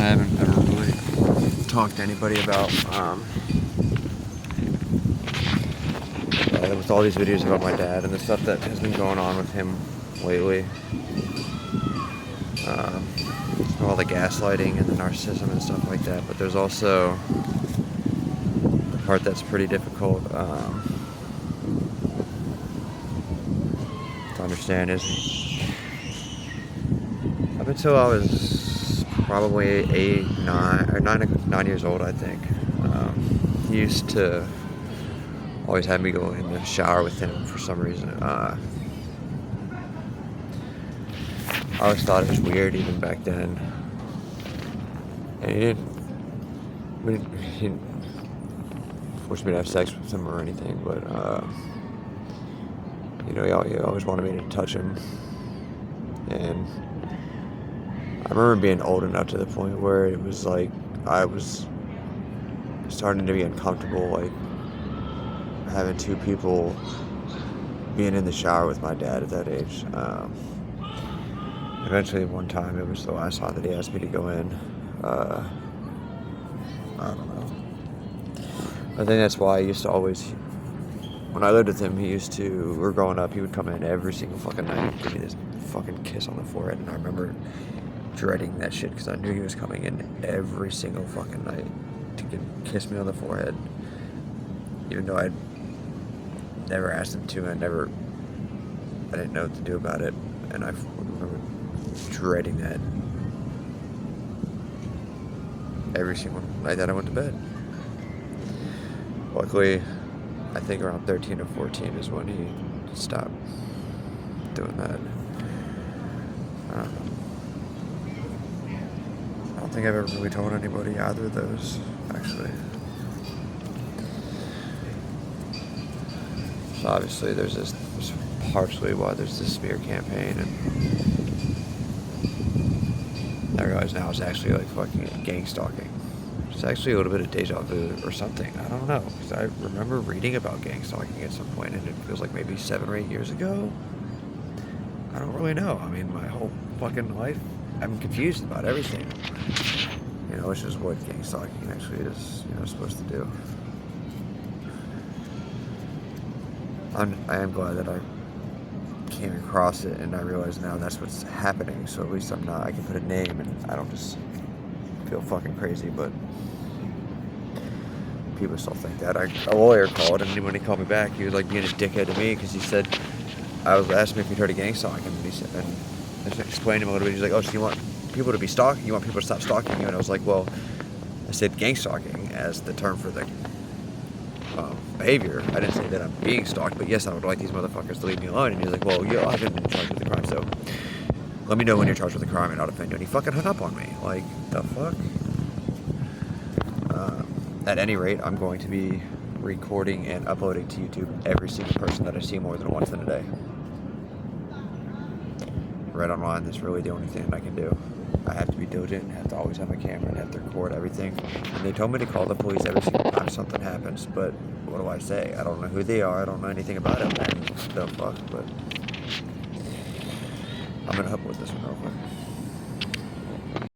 I haven't ever really talked to anybody about, with all these videos about my dad and the stuff that has been going on with him lately. All the gaslighting and the narcissism and stuff like that, but there's also the part that's pretty difficult to understand is up until I was probably 9 years old, I think, he used to always have me go in the shower with him for some reason. I always thought it was weird even back then. And he didn't force me to have sex with him or anything, but, he always wanted me to touch him. And I remember being old enough to the point where it was like, I was starting to be uncomfortable, like, having two people being in the shower with my dad at that age. Eventually, one time, it was the last time that he asked me to go in. I don't know. I think that's why I used to always, when I lived with him, we were growing up, he would come in every single fucking night and give me this fucking kiss on the forehead, and I remember dreading that shit because I knew he was coming in every single fucking night to kiss me on the forehead, even though I'd never asked him to. I didn't know what to do about it, and I remember dreading that every single night that I went to bed. Luckily, I think around 13 or 14 is when he stopped doing that. I don't think I've ever really told anybody either of those, actually. So obviously there's partially why there's this smear campaign, and I realize now it's actually like fucking gang stalking. It's actually a little bit of deja vu or something. I don't know, because I remember reading about gang stalking at some point, and it feels like maybe 7 or 8 years ago. I don't really know. I mean, my whole fucking life, I'm confused about everything. Which is what gang stalking actually is, supposed to do. I am glad that I came across it, and I realize now that's what's happening, so at least I can put a name, and I don't just feel fucking crazy, but people still think that. A lawyer called, and when he called me back, he was like being a dickhead to me, because he said, I was asking him if he'd heard of gang stalking, and he said, and I just explained to him a little bit. He's like, oh, so you want people to be stalking? You want people to stop stalking you? And I was like, well, I said gang stalking as the term for the behavior. I didn't say that I'm being stalked, but yes, I would like these motherfuckers to leave me alone. And he's like, well, I haven't been charged with the crime, so let me know when you're charged with a crime and I'll defend you. And he fucking hung up on me. Like, the fuck? At any rate, I'm going to be recording and uploading to YouTube every single person that I see more than once in a day. Right online, that's really the only thing that I can do. I have to be diligent and have to always have my camera and have to record everything. And they told me to call the police every single time something happens, but what do I say? I don't know who they are, I don't know anything about them, and the fuck, but I'm gonna upload this one real quick.